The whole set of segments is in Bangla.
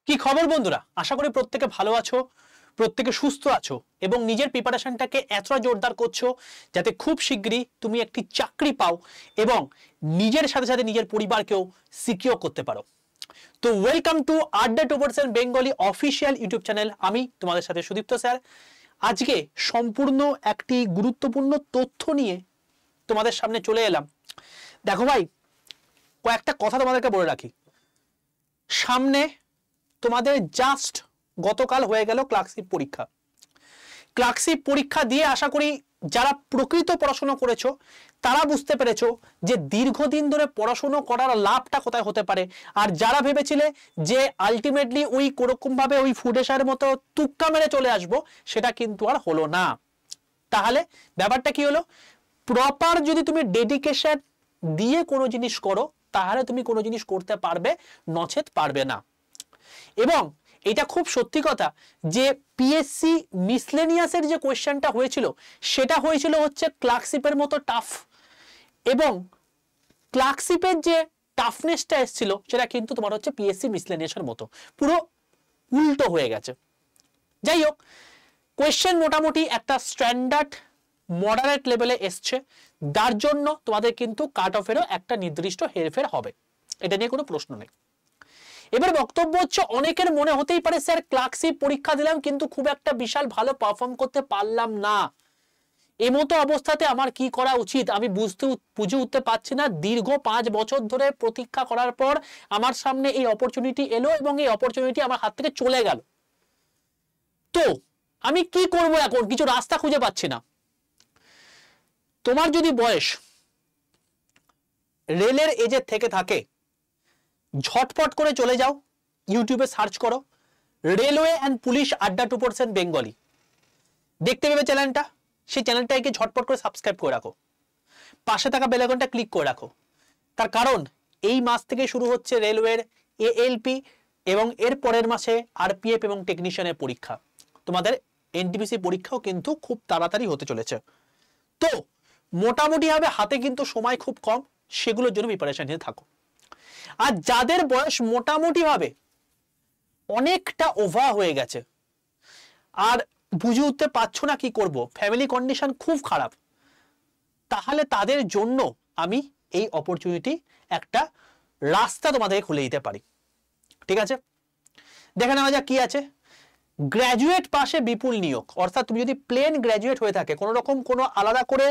কি খবর বন্ধুরা, আশা করি প্রত্যেকে ভালো আছো, প্রত্যেকে সুস্থ আছো এবং নিজের প্রিপারেশনটাকে এতটা জোরদার করছো যাতে খুব শীঘ্রই তুমি একটি চাকরি পাও এবং নিজের সাথে সাথে নিজের পরিবারকেও সিকিউর করতে পারো। তো ওয়েলকাম টু আড্ডা 2% বেঙ্গলি অফিসিয়াল ইউটিউব চ্যানেল। আমি তোমাদের সাথে সুদীপ্ত স্যার। আজকে সম্পূর্ণ একটি গুরুত্বপূর্ণ তথ্য নিয়ে তোমাদের সামনে চলে এলাম। দেখো ভাই, কয়েকটা কথা তোমাদেরকে বলে রাখি। সামনে তোমাদের জাস্ট গতকাল হয়ে গেল ক্লার্কশিপ পরীক্ষা। ক্লার্কশিপ পরীক্ষা দিয়ে আশা করি যারা প্রকৃত পড়াশোনা করেছো তারা বুঝতে পেরেছো যে দীর্ঘদিন ধরে পড়াশোনা করার লাভটা কোথায় হতে পারে। আর যারা ভেবেছিলে যে আলটিমেটলি ওই কোরকম ভাবে ওই ফুডেশার মতো তুক্কা মেরে চলে আসবো, সেটা কিন্তু আর হলো না। তাহলে ব্যাপারটা কি হলো, প্রপার যদি তুমি ডেডিকেশন দিয়ে কোনো জিনিস করো তাহলে তুমি কোনো জিনিস করতে পারবে, নচেত পারবে না। এবং এটা খুব সত্যি কথা যে পিএসসি মিসলেনিয়াসের যে কোয়েশ্চেনটা হয়েছিল সেটা হয়েছিল হচ্ছে ক্লার্কশিপের মতো টাফ, এবং ক্লার্কশিপের যে টাফনেসটা এসেছিল সেটা কিন্তু তোমার হচ্ছে পিএসসি মিসলেনিয়াসের মতো পুরো উল্টো হয়ে গেছে। যাই হোক, কোয়েশ্চেন মোটামুটি একটা স্ট্যান্ডার্ড মডারেট লেভেলে এসছে, যার জন্য তোমাদের কিন্তু কাট অফেরও একটা নির্দিষ্ট হেরফের হবে, এটা নিয়ে কোনো প্রশ্ন নেই। এবার বক্তব্য হচ্ছে, অনেকের মনে হতেই পারে স্যার ক্লার্কশিপ পরীক্ষা দিলাম কিন্তু খুব একটা বিশাল ভালো পারফর্ম করতে পারলাম না, এমতো অবস্থাতে আমার কি করা উচিত, আমি বুঝে উঠতে পারছি না। দীর্ঘ 5 বছর ধরে প্রতীক্ষা করার পর আমার সামনে এই অপরচুনিটি এলো এবং এই অপরচুনিটি আমার হাত থেকে চলে গেল, তো আমি কি করব এখন, কিছু রাস্তা খুঁজে পাচ্ছি না। তোমার যদি বয়স রেলের এজের থেকে থাকে, ঝটপট করে চলে যাও, ইউটিউবে সার্চ করো রেলওয়ে অ্যান্ড পুলিশ আড্ডা 2% বেঙ্গলি, দেখতে পাবে চ্যানেলটা। সেই চ্যানেলটাকে ঝটপট করে সাবস্ক্রাইব করে রাখো, পাশে থাকা বেল আইকনটা ক্লিক করে রাখো। তার কারণ এই মাস থেকে শুরু হচ্ছে রেলওয়ের এএলপি এবং এর পরের মাসে আরপিএফ এবং টেকনিশিয়ানের পরীক্ষা। তোমাদের এনটিপিসি পরীক্ষাও কিন্তু খুব তাড়াতাড়ি হতে চলেছে, তো মোটামুটি ভাবে হাতে কিন্তু সময় খুব কম, সেগুলোর জন্য প্রিপারেশন নিয়ে থাকো। আর যাদের বয়স মোটামুটি ভাবে অনেকটা ওভার হয়ে গেছে আর বুঝে উঠতে পারছো না কি করব, ফ্যামিলি কন্ডিশন খুব খারাপ, তাহলে তাদের জন্য আমি এই অপরচুনিটি একটা রাস্তা তোমাদের খুলে দিতে পারি। ঠিক আছে, দেখে নেওয়া যাক কি আছে। গ্র্যাজুয়েট পাশে বিপুল নিয়োগ, অর্থাৎ তুমি যদি প্লেন গ্র্যাজুয়েট হয়ে থাকে, কোনো রকম কোনো আলাদা করে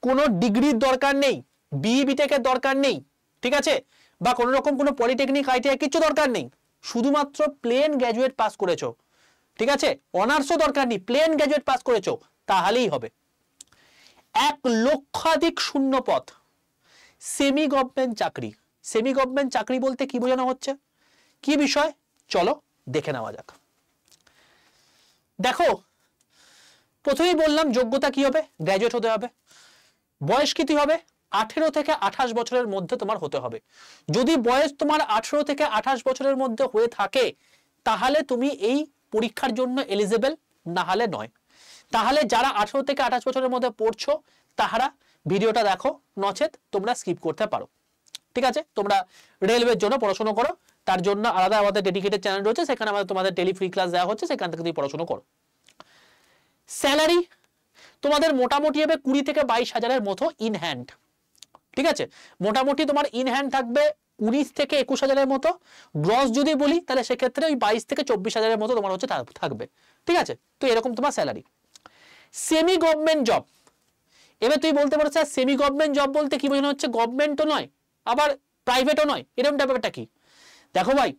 কোনো ডিগ্রির দরকার নেই, বিই বিটেকের দরকার নেই, ঠিক আছে, বা কোনো রকম কোনো পলিটেকনিক আইটিআই কিছু দরকার নেই, শুধুমাত্র প্লেন গ্র্যাজুয়েট পাস করেছো, ঠিক আছে, অনার্সও দরকার নেই, প্লেন গ্র্যাজুয়েট পাস করেছো তাহলেই হবে। 1 লক্ষাধিক শূন্য পদ, সেমি গভর্নমেন্ট চাকরি। সেমি গভর্নমেন্ট চাকরি বলতে কি বোঝানো হচ্ছে, কি বিষয়, চলো দেখে নেওয়া যাক। দেখো, প্রথমেই বললাম যোগ্যতা কি হবে, গ্র্যাজুয়েট হতে হবে। বয়স কি হবে, 18 থেকে 28 বছরের মধ্যে তোমার হতে হবে। যদি বয়স তোমার 18 থেকে 28 বছরের মধ্যে হয়ে থাকে তাহলে তুমি এই পরীক্ষার জন্য এলিজিবল, না হলে নয়। তাহলে যারা 18 থেকে 28 বছরের মধ্যে পড়ছো তাহারা ভিডিওটা দেখো, নচেত তোমরা স্কিপ করতে পারো। ঠিক আছে, তোমরা রেলওয়ের জন্য পড়াশোনা করো, তার জন্য আলাদা আমাদের ডেডিকেটেড চ্যানেল রয়েছে, সেখানে আমাদের তোমাদের টেলি ফ্রি ক্লাস দেওয়া হচ্ছে, সেখান থেকে তুমি পড়াশোনা করো। স্যালারি তোমাদের মোটামুটি হবে 20 থেকে 22 হাজারের মতো ইন হ্যান্ড, ঠিক আছে, মোটামুটি তোমার ইন হ্যান্ড থাকবে 19 থেকে 21 হাজারের মতো। গ্রস যদি বলি তাহলে সেক্ষেত্রে ওই 22 থেকে 24 হাজারের মতো তোমার হচ্ছে থাকবে, ঠিক আছে, তো এরকম তোমার স্যালারি। সেমি গভর্নমেন্ট জব, এবার তুই বলতে পারো স্যার সেমি গভর্নমেন্ট জব বলতে কি বোঝানো হচ্ছে, গভর্নমেন্টও নয় আবার প্রাইভেটও নয়, এরকম ব্যাপারটা কি। দেখো ভাই,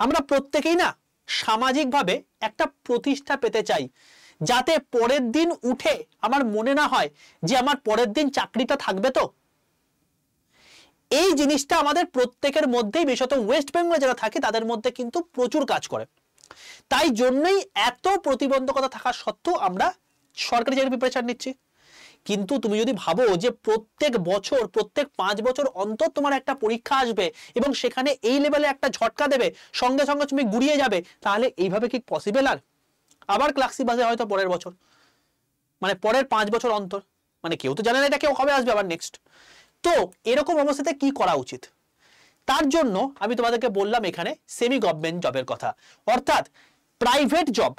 আমরা প্রত্যেকেই না সামাজিকভাবে একটা প্রতিষ্ঠা পেতে চাই, যাতে পরের দিন উঠে আমার মনে না হয় যে আমার পরের দিন চাকরিটা থাকবে। তো এই জিনিসটা আমাদের প্রত্যেকের মধ্যেই, বিশেষত ওয়েস্ট বেঙ্গলে যারা থাকে তাদের মধ্যে কিন্তু প্রচুর কাজ করে। তাই জন্যই এত প্রতিবন্ধকতা থাকা সত্ত্বেও আমরা সরকারি চাকরির প্রিপারেশন নিচ্ছি। কিন্তু তুমি যদি ভাবো যে প্রত্যেক বছর, প্রত্যেক 5 বছর অন্তর তোমার একটা পরীক্ষা আসবে এবং সেখানে এই লেভেলে একটা ঝটকা দেবে, সঙ্গে সঙ্গে তুমি গুড়িয়ে যাবে, তাহলে এইভাবে কি পসিবল? আর আবার ক্লার্কশিপ আসবে হয়তো পরের বছর, মানে পরের 5 বছর অন্তর, মানে কেউ তো জানে না এটা কেউ কবে আসবে আবার নেক্সট। তো এরকম অবস্থাতে কি করা উচিত, তার জন্য আমি তোমাদেরকে বললাম এখানে সেমি গভর্নমেন্ট জবের কথা, অর্থাৎ প্রাইভেট জব,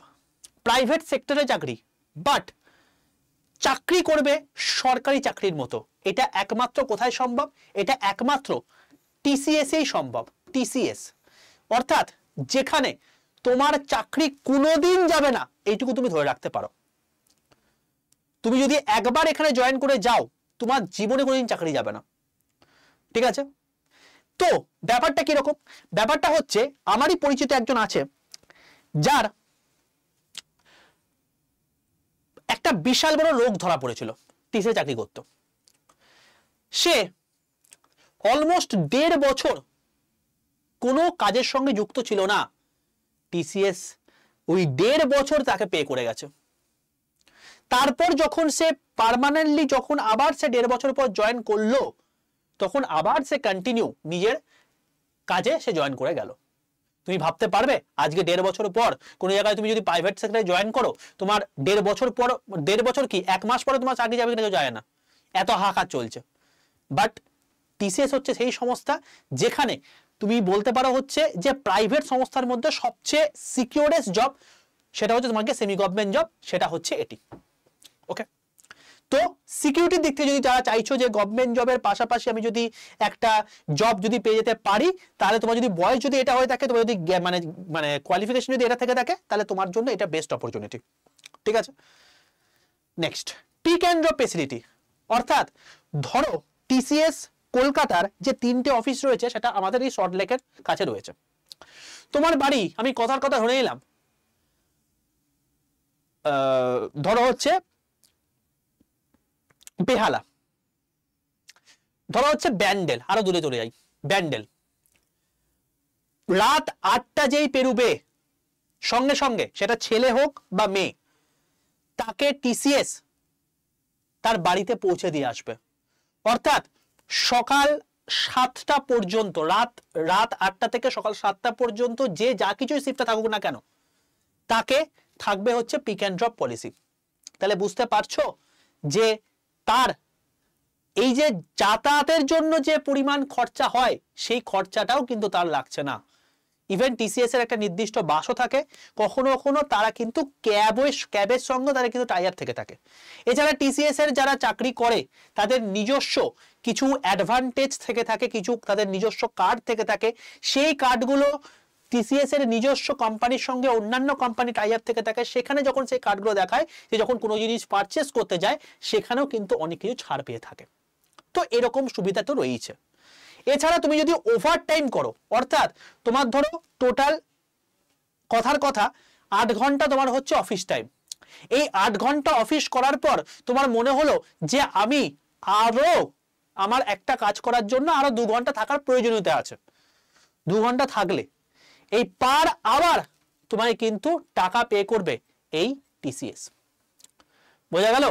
প্রাইভেট সেক্টরে চাকরি, বাট চাকরি করবে সরকারি চাকরির মতো। এটা একমাত্র কোথায় সম্ভব? এটা একমাত্র টিসিএস এই সম্ভব। টিসিএস অর্থাৎ যেখানে তোমার চাকরি কোনোদিন যাবে না, এইটুকু তুমি ধরে রাখতে পারো। তুমি যদি একবার এখানে জয়েন করে যাও, তোমার জীবনে কোনোদিন চাকরি যাবে না, ঠিক আছে? তো ব্যাপারটা কিরকম? ব্যাপারটা হচ্ছে আমারই পরিচিত একজন আছে, যার একটা বিশাল বড় রোগ ধরা পড়েছিল, টিসিএস চাকরি করত। সে অলমোস্ট 1.5 বছর কোনো কাজের সঙ্গে যুক্ত ছিল না। টিসিএস ওই 1.5 বছর তাকে পে করে গেছে। তারপর যখন সে পার্মানেন্টলি, যখন আবার সে 1.5 বছর পর জয়েন করলো, তখন আবার সে কন্টিনিউ নিজের কাজে সে জয়েন করে গেল। তুমি ভাবতে পারবে আজকে 1.5 বছর পর কোনো জায়গায় তুমি যদি প্রাইভেট সেক্টরে জয়েন করো, তোমার 1.5 বছর পর, 1.5 বছর কি 1 মাস পরে তোমার চাকরি যাবে কিনা কেউ যায় না, এত হাহাকার চলছে। বাট টিসিএস হচ্ছে সেই সংস্থা যেখানে তুমি বলতে পারো হচ্ছে যে প্রাইভেট সংস্থার মধ্যে সবচেয়ে সিকিউরেস্ট জব, সেটা হচ্ছে তোমাকে সেমি গভর্নমেন্ট জব, সেটা হচ্ছে এটি। ওকে, তো সিকিউরিটির দিক থেকে যদি যারা চাইছো যে গভর্নমেন্ট জবের পাশাপাশি আমি যদি একটা জব যদি পেয়ে যেতে পারি, তাহলে তোমার যদি বয়স যদি এটা হয়ে থাকে, তোমার যদি মানে কোয়ালিফিকেশন যদি এটা থেকে থাকে, তাহলে তোমার জন্য এটা বেস্ট অপরচুনিটি, ঠিক আছে? Next, pick and drop facility, অর্থাৎ ধরো টিসিএস কলকাতার যে 3টে অফিস রয়েছে, সেটা আমাদের এই সল্টলেকের কাছে রয়েছে। তোমার বাড়ি, আমি কথার কথা ধরে নিলাম, ধরো হচ্ছে বেহালা, ধরো হচ্ছে ব্যান্ডেল, আরো দূরে চলে যাই, ব্যান্ডেল। রাত 8টা যেই পেরুবে, সঙ্গে সঙ্গে সেটা ছেলে হোক বা মেয়ে, তাকে টিসিএস তার বাড়িতে পৌঁছে দিয়ে আসবে। অর্থাৎ সকাল 7টা পর্যন্ত, রাত 8টা থেকে সকাল 7টা পর্যন্ত যে যা কিছুই শিফটে থাকুক না কেন, তাকে থাকবে হচ্ছে পিক অ্যান্ড ড্রপ পলিসি। তাহলে বুঝতে পারছো যে তার এই যে যাতায়াতের জন্য যে পরিমাণ খরচা হয়, সেই খরচাটাও কিন্তু তার লাগছে না। ইভেন টিসিএস এর একটা নির্দিষ্ট বাসও থাকে, কখনো কখনো তারা কিন্তু ক্যাবের সঙ্গে তারা কিন্তু টাই আপ থেকে থাকে। এছাড়া টিসিএস এর যারা চাকরি করে তাদের নিজস্ব কিছু অ্যাডভান্টেজ থেকে থাকে, কিছু তাদের নিজস্ব কার্ড থেকে থাকে। সেই কার্ডগুলো টিসিএস এর নিজস্ব কোম্পানির সঙ্গে অন্যান্য কোম্পানি টাই আপ থেকে থাকে। সেখানে যখন সেই কার্ডগুলো দেখায়, যে যখন কোনো জিনিস পারচেস করতে যায়, সেখানেও কিন্তু অনেক কিছু ছাড় পেয়ে থাকে। তো এরকম সুবিধা তো রয়েছে। এছাড়া তুমি যদি ওভার টাইম করো, অর্থাৎ তোমার ধরো টোটাল কথার কথা 8 ঘন্টা তোমার হচ্ছে অফিস টাইম, এই 8 ঘন্টা অফিস করার পর তোমার মনে হলো যে আমি আরো আমার একটা কাজ করার জন্য আরো 2 ঘন্টা থাকার প্রয়োজনীয়তা আছে, 2 ঘন্টা থাকলে এই পার আওয়ার তোমায় কিন্তু টাকা পে করবে এই টিসিএস। বোঝা গেল?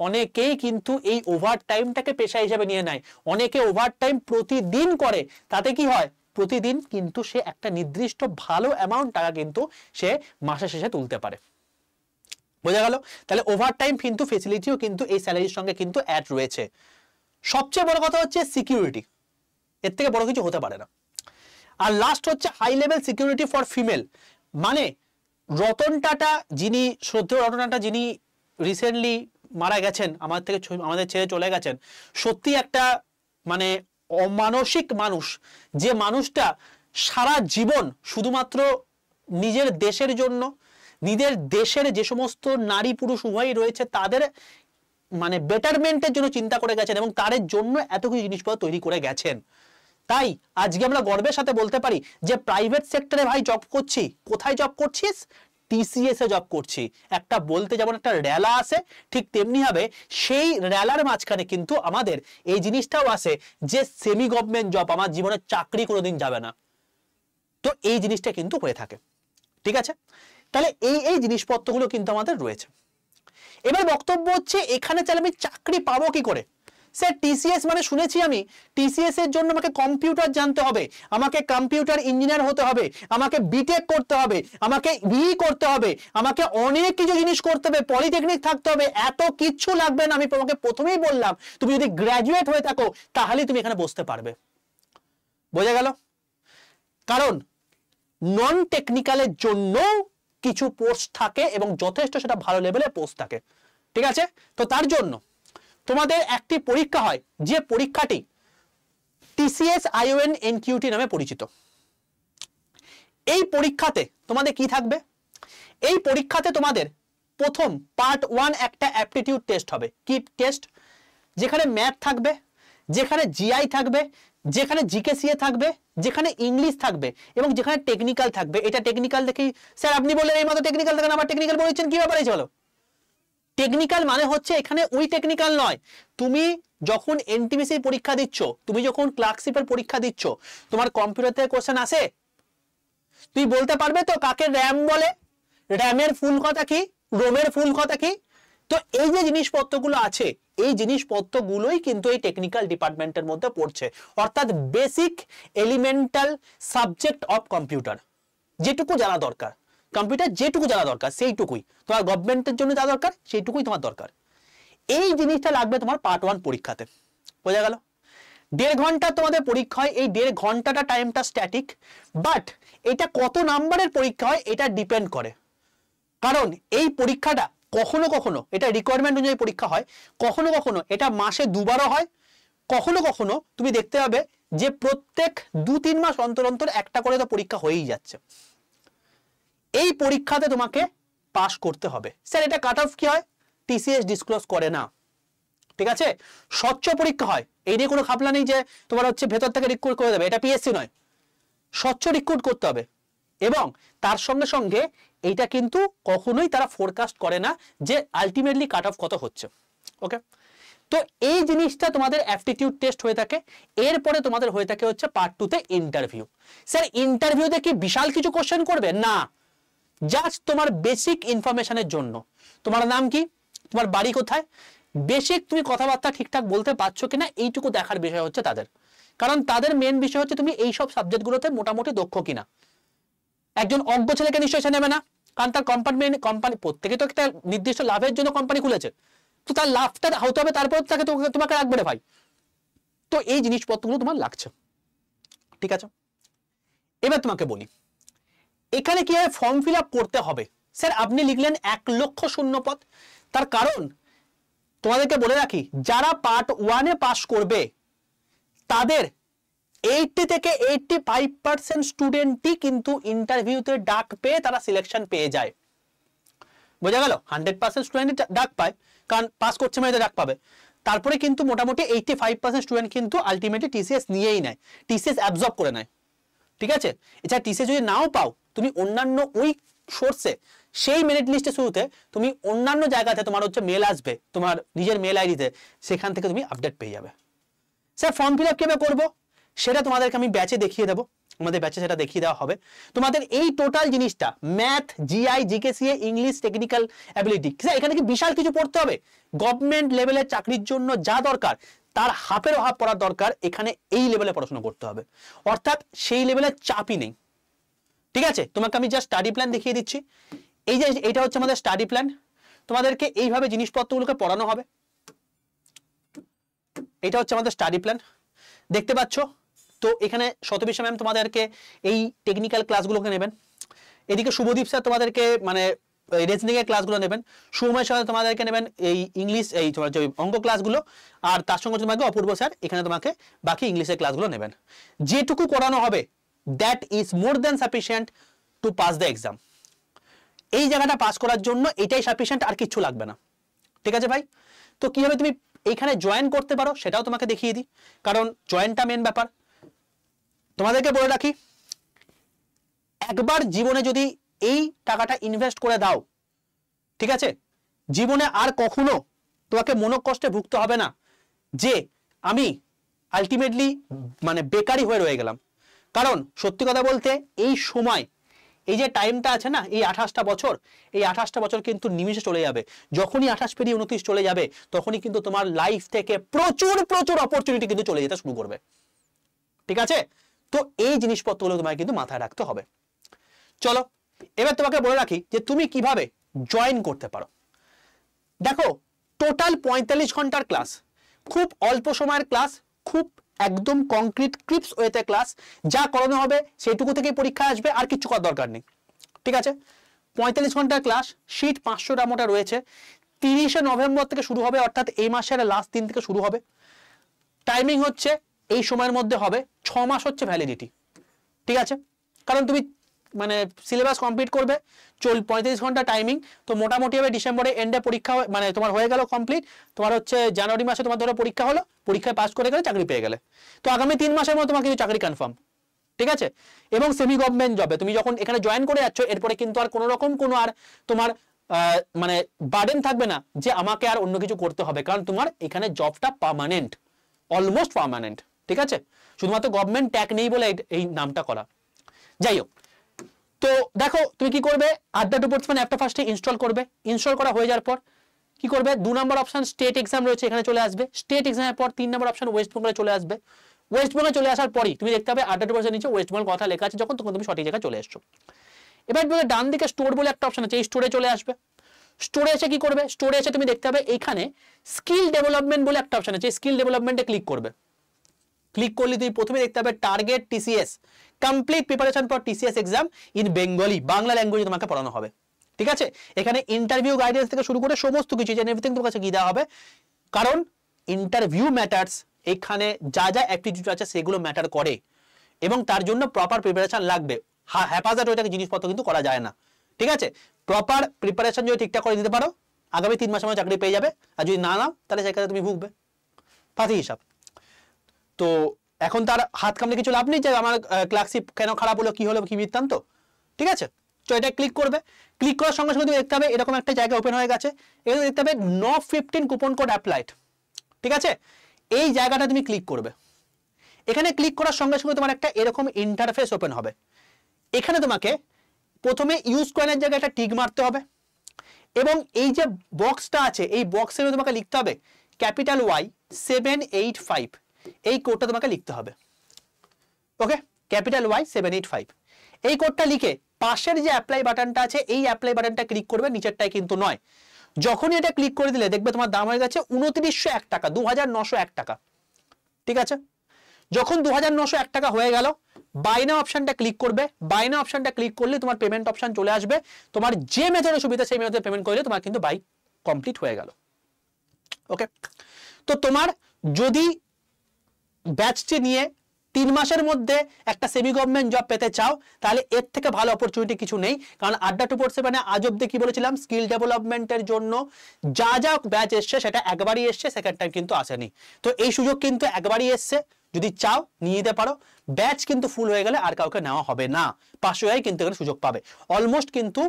অনেকেই কিন্তু এই ওভার টাইমটাকে পেশা হিসেবে নিয়ে নেয়, অনেকে ওভার টাইম প্রতিদিন করে। তাতে কি হয়, প্রতিদিন কিন্তু সে একটা নির্দিষ্ট ভালো অ্যামাউন্ট টাকা কিন্তু সে মাসের শেষে তুলতে পারে। বোঝা গেল? তাহলে ওভার টাইম কিন্তু ফেসিলিটিও কিন্তু এই স্যালারির সঙ্গে কিন্তু অ্যাড রয়েছে। সবচেয়ে বড় কথা হচ্ছে সিকিউরিটি, এর থেকে বড় কিছু হতে পারে না। আর লাস্ট হচ্ছে high level security for female, মানে রতন টাটা, যিনি শ্রদ্ধেয় রতন টাটা, যিনি রিসেন্টলি মারা গেছেন, আমাদের ছেড়ে চলে গেছেন। সত্যি একটা মানে অমানসিক মানুষ, যে মানুষটা সারা জীবন শুধুমাত্র নিজের দেশের জন্য, নিজের দেশের যে সমস্ত নারী পুরুষ উভয়ই রয়েছে তাদের মানে বেটারমেন্টের জন্য চিন্তা করে গেছেন, এবং তার জন্য এত কিছু জিনিসপত্র তৈরি করে গেছেন। তাই আজকে আমরা গর্বের সাথে বলতে পারি যে প্রাইভেট সেক্টরে ভাই জব করছি। কোথায় জব করছিস? টিসিএস এ জব করছি। একটা বলতে যেমন একটা রেলা আসে, ঠিক তেমনি হবে সেই রেলার মাঝখানে কিন্তু আমাদের এই জিনিসটাও আসে যে সেমি গভর্নমেন্ট জব, আমার জীবনে চাকরি কোনোদিন যাবে না। তো এই জিনিসটা কিন্তু হয়ে থাকে, ঠিক আছে? তাহলে এই জিনিসপত্রগুলো কিন্তু আমাদের রয়েছে। এবার বক্তব্য হচ্ছে এখানে চাইলে আমি চাকরি পাবো কি করে? স্যার টিসিএস মানে শুনেছি আমি, টিসিএস এর জন্য আমাকে কম্পিউটার জানতে হবে, আমাকে কম্পিউটার ইঞ্জিনিয়ার হতে হবে, আমাকে বিটেক করতে হবে, আমাকে বিই করতে হবে, আমাকে অনেক কিছু জিনিস করতে হবে, পলিটেকনিক থাকতে হবে। এত কিচ্ছু লাগবে না। আমি তোমাকে প্রথমেই বললাম, তুমি যদি গ্র্যাজুয়েট হয়ে থাকো তাহলেই তুমি এখানে বসতে পারবে। বোঝা গেল? কারণ নন টেকনিক্যালের জন্য কিছু পোস্ট থাকে এবং যথেষ্ট সেটা ভালো লেভেলের পোস্ট থাকে, ঠিক আছে? তো তার জন্য তোমাদের একটি পরীক্ষা হয়, যে পরীক্ষাটি TCS ION NQT নামে পরিচিত। এই পরীক্ষাতে তোমাদের কি থাকবে? এই পরীক্ষাতে তোমাদের প্রথম পার্ট 1 একটা অ্যাপটিটিউড টেস্ট হবে। কি টেস্ট? যেখানে ম্যাথ থাকবে, যেখানে জিআই থাকবে, যেখানে জিকেসিএ থাকবে, যেখানে ইংলিশ থাকবে এবং যেখানে টেকনিক্যাল থাকবে। এটা টেকনিক্যাল দেখি স্যার আপনি বললেন এই মতো টেকনিক্যাল থাকেন, আবার টেকনিক্যাল বলেছেন, কি ব্যাপারে চলো? টেকনিক্যাল মানে হচ্ছে এখানে ওই টেকনিক্যাল নয়। তুমি যখন এনটিপিসি পরীক্ষা দিচ্ছ, তুমি যখন ক্লার্কশিপের পরীক্ষা দিচ্ছ, তোমার কম্পিউটার থেকে কোশ্চেন আসে, তুই বলতে পারবে তো কাকে র্যাম বলে, র্যামের ফুল কথা কি, রোমের ফুল কথা কি? তো এই যে জিনিসপত্রগুলো আছে, এই জিনিসপত্রগুলোই কিন্তু এই টেকনিক্যাল ডিপার্টমেন্টের মধ্যে পড়ছে, অর্থাৎ basic elemental subject of computer. যেটুকু জানা দরকার কম্পিউটার, যেটুকু জানা দরকার সেইটুকুই তোমার গভর্নমেন্টের জন্য যা দরকার সেইটুকুই তোমার দরকার। এই জিনিসটা লাগবে তোমার পার্ট 1 পরীক্ষাতে। বোঝা গেল? 1.5 ঘন্টা তোমাদের পরীক্ষা হয়। এই 1.5 ঘন্টাটা টাইমটা স্ট্যাটিক, বাট এটা কত নাম্বারের পরীক্ষা হয় এটা ডিপেন্ড করে। কারণ এই পরীক্ষাটা কখনো কখনো এটা রিকোয়ারমেন্ট অনুযায়ী পরীক্ষা হয়, কখনো কখনো এটা মাসে 2 বারও হয়, কখনো কখনো তুমি দেখতে পাবে যে প্রত্যেক 2-3 মাস অন্তর অন্তর একটা করে তো পরীক্ষা হয়েই যাচ্ছে। এই পরীক্ষাতে তোমাকে পাস করতে হবে। স্যার এটা কাট অফ কি হয়? TCS ডিসক্লোজ করে না, ঠিক আছে? স্বচ্ছ পরীক্ষা হয়, এই নিয়ে কোনো খাপলা নেই যে তোমার হচ্ছে ভেতর থেকে রিক্রুট করে দেবে, এটা পিএসসি নয়, স্বচ্ছ রিক্রুট করতে হবে। এবং তার সঙ্গে সঙ্গে এইটা কিন্তু কখনোই তারা ফোরকাস্ট করে না যে আলটিমেটলি কাট অফ কত হচ্ছে। ওকে, তো এই জিনিসটা তোমাদের অ্যাপটিটিউড টেস্ট হয়ে থাকে। এরপরে তোমাদের হয়ে থাকে হচ্ছে পার্ট 2 তে ইন্টারভিউ। স্যার ইন্টারভিউতে কি বিশাল কিছু কোশ্চেন করবে? না, জাস্ট তোমার বেসিক ইনফরমেশনের জন্য। তোমার নাম কি, তোমার বাড়ি কোথায়, বেসিক তুমি কথাবার্তা ঠিকঠাক বলতে পারছো কিনা, এইটুকু দেখার বিষয় হচ্ছে তাদের। কারণ তাদের মেন বিষয় হচ্ছে তুমি এই সব সাবজেক্টগুলোতে মোটামুটি দক্ষ কিনা। একজন অজ্ঞ ছেলেকে নিশ্চয়ই সে নেবে না, কারণ তার কোম্পানি প্রত্যেকে তো একটা নির্দিষ্ট লাভের জন্য কোম্পানি খুলেছে, তো তার লাভটা হতে হবে, তারপর তাকে তোমাকে রাখবে রে ভাই। তো এই জিনিসপত্রগুলো তোমার লাগছে, ঠিক আছে? এবার তোমাকে বলি এখানে কিভাবে ফর্ম ফিল আপ করতে হবে। স্যার আপনি লিখলেন 1 লক্ষ শূন্য পদ। তার কারণ তোমাদেরকে বলে রাখি, যারা পার্ট 1 পাস করবে তাদের 80 থেকে 85% স্টুডেন্টই কিন্তু ইন্টারভিউতে ডাক পেয়ে তারা সিলেকশন পেয়ে যায়। বোঝা গেল? 100% স্টুডেন্ট ডাক পায়, কারণ পাস করছে মানে ডাক পাবে। তারপরে কিন্তু মোটামুটি 85% স্টুডেন্ট কিন্তু আলটিমেটলি TCS নিয়েই নেয়, TCS অ্যাবজর্ব করে নেয়, ঠিক আছে? এছাড়া TCS যদি নাও পাও, তুমি অন্যান্য ওই সোর্সে সেই মেরিট লিস্টে শুরুতে তুমি অন্যান্য জায়গাতে তোমার হচ্ছে মেল আসবে, তোমার নিজের মেল আইডিতে, সেখান থেকে তুমি আপডেট পেয়ে যাবে। স্যার ফর্ম ফিল আপ কিভাবে করবো সেটা তোমাদেরকে আমি ব্যাচে দেখিয়ে দেবো, আমাদের ব্যাচে সেটা দেখিয়ে দেওয়া হবে। তোমাদের এই টোটাল জিনিসটা ম্যাথ, জিআই, জিকেসিএ, ইংলিশ, টেকনিক্যাল অ্যাবিলিটি, স্যার এখানে কি বিশাল কিছু পড়তে হবে? গভর্নমেন্ট লেভেলের চাকরির জন্য যা দরকার তার হাফেরও হাফ পড়ার দরকার, এখানে এই লেভেলে পড়াশোনা করতে হবে, অর্থাৎ সেই লেভেলের চাপই নেই, ঠিক আছে? তোমাকে আমি জাস্ট স্টাডি প্ল্যান দেখিয়ে দিচ্ছি। এই যে এটা হচ্ছে আমাদের স্টাডি প্ল্যান, তোমাদেরকে এইভাবে জিনিসপত্রগুলোকে পড়ানো হবে। এটা হচ্ছে আমাদের স্টাডি প্ল্যান, দেখতে পাচ্ছ তো? এখানে শতবিশা ম্যাম তোমাদেরকে এই টেকনিক্যাল ক্লাসগুলোকে নেবেন, এদিকে শুভদীপ স্যার তোমাদেরকে মানে রিজনিং এর ক্লাসগুলো নেবেন, সুময় স্যার তোমাদেরকে নেবেন এই ইংলিশ, এই তোমার যে অঙ্ক ক্লাসগুলো, আর তার সঙ্গে তোমাকে অপূর্ব স্যার এখানে তোমাকে বাকি ইংলিশের ক্লাসগুলো নেবেন। যেটুকু করানো হবে that is more than sufficient two pass the exam. এই জায়গাটা পাস করার জন্য এটাই সাফিসিয়েন্ট, আর কিছু লাগবে না, ঠিক আছে ভাই? তো কিভাবে তুমি এইখানে জয়েন করতে পারো সেটাও তোমাকে দেখিয়ে দিই, কারণ জয়েনটা মেন ব্যাপার। তোমাদেরকে বলে রাখি, একবার জীবনে যদি এই টাকাটা ইনভেস্ট করে দাও, ঠিক আছে, জীবনে আর কখনো তোমাকে মনোকষ্টে ভুগতে হবে না যে আমি আলটিমেটলি মানে বেকারি হয়ে রয়ে গেলাম। কারণ সত্যি কথা বলতে এই সময়, এই যে টাইমটা আছে না, এই 28টা বছর, এই 28টা বছর কিন্তু নিমিষে চলে যাবে। যখনই 28 পেরিয়ে 29 চলে যাবে, তখনই কিন্তু তোমার লাইফ থেকে প্রচুর প্রচুর অপরচুনিটি কিন্তু চলে যেতে শুরু করবে, ঠিক আছে? তো এই জিনিসপত্রগুলো তোমাকে কিন্তু মাথায় রাখতে হবে। চলো এবার তোমাকে বলে রাখি যে তুমি কিভাবে জয়েন করতে পারো। দেখো টোটাল 45 ঘন্টার ক্লাস, খুব অল্প সময়ের ক্লাস, খুব একদম কংক্রিট ক্রিপস ওয়েতে ক্লাস, যা করানো হবে সেইটুকু থেকেই পরীক্ষা আসবে, আর কিছু করার দরকার নেই। ঠিক আছে, 45 ঘন্টার ক্লাস, শীট 500টা মোটা রয়েছে। 30শে নভেম্বর থেকে শুরু হবে, অর্থাৎ এই মাসের লাস্ট দিন থেকে শুরু হবে। টাইমিং হচ্ছে এই সময়ের মধ্যে হবে, 6 মাস হচ্ছে ভ্যালিডিটি। ঠিক আছে, কারণ তুমি মানে সিলেবাস কমপ্লিট করবে, 35 ঘন্টা টাইমিং, তো মোটামুটি হবে ডিসেম্বরে এন্ডে পরীক্ষা, মানে তোমার হয়ে গেল কমপ্লিট, তোমার হচ্ছে জানুয়ারি মাসে তোমার ধরো পরীক্ষা হলো, পরীক্ষায় পাস করে গেলে চাকরি পেয়ে গেলে, তো আগামী 3 মাসের মধ্যে তোমার কিন্তু চাকরি কনফার্ম। ঠিক আছে, এবং সেমি গভর্নমেন্ট জবে তুমি যখন এখানে জয়েন করে যাচ্ছ, এরপরে কিন্তু আর কোনো রকম কোনো আর তোমার মানে বার্ডেন থাকবে না যে আমাকে আর অন্য কিছু করতে হবে, কারণ তোমার এখানে জবটা পার্মানেন্ট, অলমোস্ট পার্মানেন্ট। ঠিক আছে, শুধুমাত্র গভর্নমেন্ট ট্যাগ নেই বলে এই নামটা করা। যাই হোক, তো দেখো তুমি কি করবে, আড্ডা টু পোর্টসম্যান অ্যাপটা ফার্স্টে ইনস্টল করবে। ইনস্টল করা হয়ে যাওয়ার পর কি করবে, 2 নম্বর অপশন স্টেট এক্সাম রয়েছে, এখানে চলে আসবে। স্টেট এক্সামের পর 3 নম্বর অপশন ওয়েস্ট বেঙ্গলে চলে আসবে। ওয়েস্ট বেঙ্গলে চলে আসার পরই তুমি দেখতে পাবে আড্ডা টু পোর্টসের নিচে ওয়েস্ট বেঙ্গল কথা লেখা আছে, যখন তখন তুমি সঠিক জায়গায় চলে এসছো। এবার ডান দিকে স্টোর বলে একটা অপশন আছে, এই স্টোরে চলে আসবে। স্টোরে এসে কি করবে, স্টোরে এসে তুমি দেখতে পাবে এইখানে স্কিল ডেভেলপমেন্ট বলে একটা অপশন আছে, স্কিল ডেভেলপমেন্টে ক্লিক করবে। ক্লিক করলে তুমি প্রথমে দেখতে পাবে target TCS, complete preparation for TCS exam in Bengali, Bangla ল্যাঙ্গুয়েজে তোমাকে পড়ানো হবে। ঠিক আছে, এখানে ইন্টারভিউ গাইডেন্স থেকে শুরু করে সমস্ত কিছু এভরিথিং তোমার কাছে কি দেওয়া হবে, কারণ ইন্টারভিউ ম্যাটার্স, এখানে যা যা অ্যাপটিটিউড আছে সেগুলো ম্যাটার করে, এবং তার জন্য প্রপার প্রিপারেশন লাগবে। হ্যাপাজার্ড ওইটাকে জিনিসপত্র কিন্তু করা যায় না। ঠিক আছে, প্রপার প্রিপারেশন যদি ঠিকঠাক করে দিতে পারো, আগামী 3 মাসের মধ্যে চাকরি পেয়ে যাবে, আর যদি না নাও তাহলে সেক্ষেত্রে তুমি ভুগবে, পাতি হিসাব। তো এখন তার হাত কামড়ে কিছু লাভ নেই যে আমার ক্লার্কশিপ কেন খারাপ হলো, কি হলো, কি বৃত্তান্ত। ঠিক আছে, তো এটা ক্লিক করবে। ক্লিক করার সঙ্গে সঙ্গে তুমি দেখতে হবে এরকম একটা জায়গা ওপেন হয়ে গেছে, এখানে দেখতে হবে NOV15 কুপন কোড অ্যাপ্লাইড। ঠিক আছে, এই জায়গাটা তুমি ক্লিক করবে। এখানে ক্লিক করার সঙ্গে সঙ্গে তোমার একটা এরকম ইন্টারফেস ওপেন হবে। এখানে তোমাকে প্রথমে ইউজ কয়েনের জায়গায় একটা টিক মারতে হবে, এবং এই যে বক্সটা আছে এই বক্সের তোমাকে লিখতে হবে ক্যাপিটাল Y785, এই কোডটা তোমাকে লিখতে হবে। ওকে, ক্যাপিটাল Y785, এই কোডটা লিখে পাশের যে অ্যাপ্লাই বাটনটা আছে এই অ্যাপ্লাই বাটনটা ক্লিক করবে, নিচেরটাই কিন্তু নয়। যখনই এটা ক্লিক করে দিলে দেখবে তোমার দাম হয়ে গেছে 2901 টাকা, 2901 টাকা। ঠিক আছে, যখন 2901 টাকা হয়ে গেল, বাইনা অপশনটা ক্লিক করবে। বাইনা অপশনটা ক্লিক করলে তোমার পেমেন্ট অপশন চলে আসবে, তোমার যে মেথডে সুবিধা সেই মেথডে পেমেন্ট করলে তোমার কিন্তু বাই কমপ্লিট হয়ে গেল। ওকে, তো তোমার যদি ব্যাচটি নিয়ে 3 মাসের মধ্যে একটা সেমি গভর্নমেন্ট জব পেতে চাও, তাহলে এর থেকে ভালো অপরচুনিটি কিছু নেই, কারণ আড্ডা 247 আজ অব্দি কি বলেছিলাম, স্কিল ডেভেলপমেন্টের জন্য যা যা ব্যাচ এসছে সেটা একবারই এসছে, সেকেন্ড টাইম কিন্তু আসেনি। তো এই সুযোগ কিন্তু একবারই এসছে, যদি চাও নিয়ে নিতে পারো। ব্যাচ কিন্তু ফুল হয়ে গেলে আর কাউকে নেওয়া হবে না, 500 কিন্তু এখানে সুযোগ পাবে। অলমোস্ট কিন্তু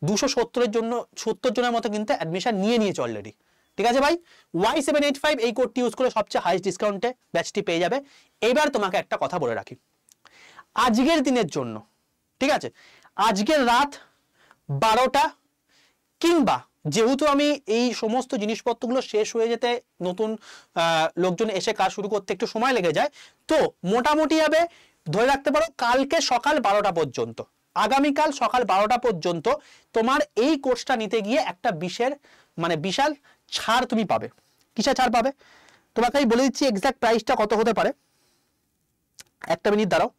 270 জন্য 70 জনের মতো কিন্তু অ্যাডমিশন নিয়েছে অলরেডি। ঠিক আছে ভাই, Y785 এই কোডটি ইউজ করে সবচেয়ে হাইস্ট ডিসকাউন্টে ব্যাচটি পেয়ে যাবে। এবার তোমাকে একটা কথা বলে রাখি, আজকের দিনের জন্য, ঠিক আছে, আজকের রাত 12টা, কিংবা যেহেতু আমি এই সমস্ত জিনিসপত্রগুলো শেষ হয়ে যেতে নতুন লোকজন এসে কাজ শুরু করতে একটু সময় লেগে যায়, তো মোটামুটি হবে ধরে রাখতে পারো কালকে সকাল 12টা পর্যন্ত, আগামীকাল সকাল 12টা পর্যন্ত তোমার এই কোর্সটা নিতে গিয়ে একটা বিশাল ছাড় তুমি পাবে। কিসের ছাড় পাবে তোমাকে আমি বলে দিচ্ছি, এক্সাক্ট প্রাইসটা কত হতে পারে। একটা মিনিট দাঁড়াও,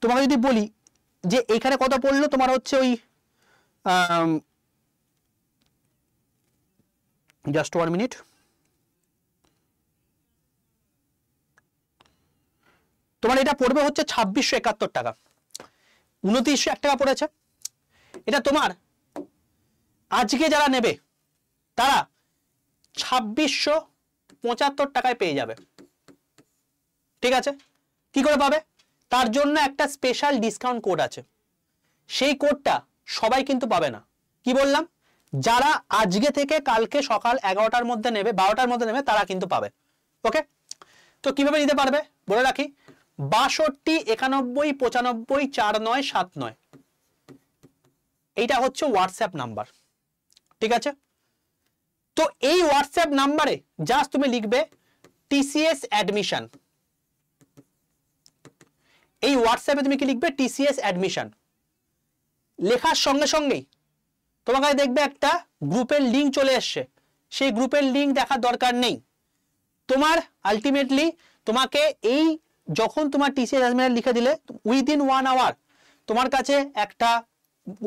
তোমাকে যদি বলি যে এখানে কত পড়লো, তোমার হচ্ছে ওই জাস্ট 1 মিনিট, তোমার এটা পড়বে হচ্ছে 2671 টাকা, 2901 টাকা পড়েছে। এটা তোমার আজকে যারা নেবে তারা 2675 টাকায় পেয়ে যাবে। ঠিক আছে, কি করে পাবে, তার জন্য একটা স্পেশাল ডিসকাউন্ট কোড আছে, সেই কোডটা সবাই কিন্তু পাবে না। কি বললাম, যারা আজকে থেকে কালকে সকাল 11টার মধ্যে নেবে, 12টার মধ্যে নেবে, তারা কিন্তু পাবে। ওকে, তো কিভাবে নিতে পারবে বলে রাখি, 62 91 95 4979, এইটা হচ্ছে হোয়াটসঅ্যাপ নাম্বার। ঠিক আছে, তো এই হোয়াটসঅ্যাপ নাম্বারে জাস্ট তুমি লিখবে টিসিএস অ্যাডমিশন, এই হোয়াটসঅ্যাপে তুমি কি লিখবে, টিসিএস অ্যাডমিশন। লেখার সঙ্গে সঙ্গেই তোমার কাছে দেখবে একটা গ্রুপের লিঙ্ক চলে এসছে, সেই গ্রুপের লিঙ্ক দেখার দরকার নেই। তোমার আলটিমেটলি তোমাকে এই যখন তোমার টিসিএস অ্যাসাইনমেন্ট লিখে দিলে উইদিন 1 আওয়ার তোমার কাছে একটা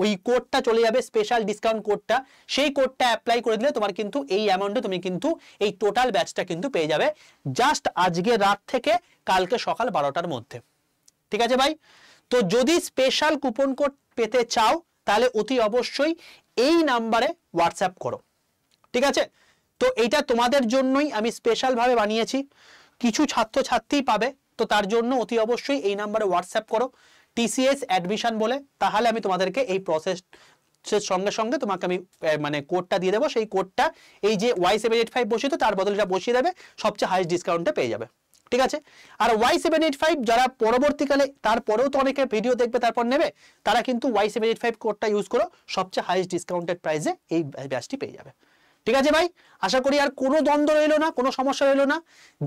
ওই কোডটা চলে যাবে, স্পেশাল ডিসকাউন্ট কোডটা, সেই কোডটা অ্যাপ্লাই করে দিলে তোমার কিন্তু এই অ্যামাউন্টে তুমি কিন্তু এই টোটাল ব্যাচটা কিন্তু পেয়ে যাবে জাস্ট আজকে রাত থেকে কালকে সকাল 12টার মধ্যে। ঠিক আছে ভাই? তো যদি স্পেশাল কুপন কোড পেতে চাও তাহলে অতি অবশ্যই এই নাম্বারে হোয়াটসঅ্যাপ করো। ঠিক আছে? তো এইটা তোমাদের জন্যই আমি স্পেশাল ভাবে বানিয়েছি, কিছু ছাত্রছাত্রী পাবে, তো তার জন্য অতি অবশ্যই এই নাম্বারে হোয়াটসঅ্যাপ করো টিসিএস অ্যাডমিশন বলে, তাহলে আমি তোমাদেরকে এই প্রসেসের সঙ্গে সঙ্গে তোমাকে আমি মানে কোডটা দিয়ে দেবো। সেই কোডটা এই যে Y785 বসিয়ে তো তার বদলে এটা বসিয়ে দেবে, সবচেয়ে হাইস্ট ডিসকাউন্টে পেয়ে যাবে। ঠিক আছে? আর Y785 যারা পরবর্তীকালে তারপরেও তো অনেকে ভিডিও দেখবে তারপর নেবে, তারা কিন্তু Y785 কোডটা ইউজ করো, সবচেয়ে হাইস্ট ডিসকাউন্টেড প্রাইসে এই ব্যাচটি পেয়ে যাবে। ঠিক আছে ভাই? আশা করি আর কোনো দ্বন্দ্ব রইলো না, কোনো সমস্যা রইলো না।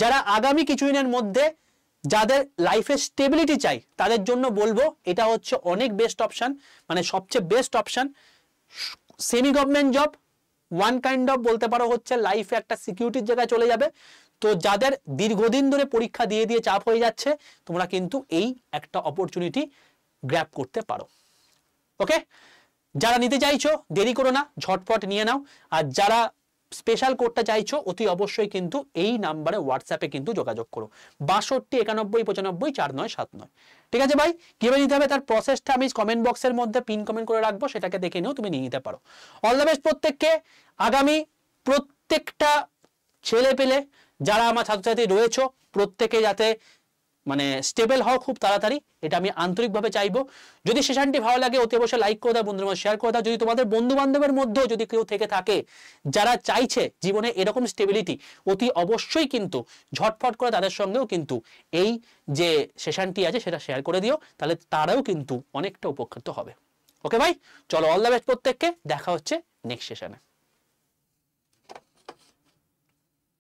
যারা আগামী কিছুদিনের মধ্যে যাদের লাইফে স্টেবিলিটি চাই তাদের জন্য বলবো এটা হচ্ছে অনেক বেস্ট অপশন, মানে সবচেয়ে best option. Semi government job one kind of বলতে পারো হচ্ছে লাইফে একটা সিকিউরিটির জায়গায় চলে যাবে। তো যাদের দীর্ঘদিন ধরে পরীক্ষা দিয়ে দিয়ে চাপ হয়ে যাচ্ছে, তোমরা কিন্তু এই একটা অপরচুনিটি গ্র্যাব করতে পারো। ওকে? যারা নিতে চাইছো দেরি করো না, ঝটপট নিয়ে নাও। আর যারা স্পেশাল কোডটা চাইছো অতি অবশ্যই কিন্তু এই নাম্বারে হোয়াটসঅ্যাপে কিন্তু যোগাযোগ করো 62 91 95 4979। ঠিক আছে ভাই? কিভাবে নিতে হবে তার প্রসেসটা আমি কমেন্ট বক্সের মধ্যে পিন কমেন্ট করে রাখবো, সেটাকে দেখে নিও, তুমি নিয়ে নিতে পারো। অল দ্য বেস্ট প্রত্যেককে। আগামী প্রত্যেকটা ছেলে পেলে যারা আমার ছাত্রছাত্রী রয়েছে প্রত্যেকে যাতে মানে স্টেবল হও খুব তাড়াতাড়ি, এটা আমি আন্তরিকভাবে চাইবো। যদি সেশনটি ভালো লাগে অতি অবশ্যই লাইক করে দাও, বন্ধুদের মধ্যে শেয়ার করে দাও। যদি তোমাদের বন্ধু বান্ধবের মধ্যেও যদি কেউ থেকে থাকে যারা চাইছে জীবনে এরকম স্টেবিলিটি, অতি অবশ্যই কিন্তু ঝটফট করে তাদের সঙ্গেও কিন্তু এই যে সেশনটি আছে সেটা শেয়ার করে দিও, তাহলে তারাও কিন্তু অনেকটা উপকৃত হবে। ওকে ভাই? চলো, অল দ্য বেস্ট প্রত্যেককে, দেখা হচ্ছে নেক্সট সেশনে।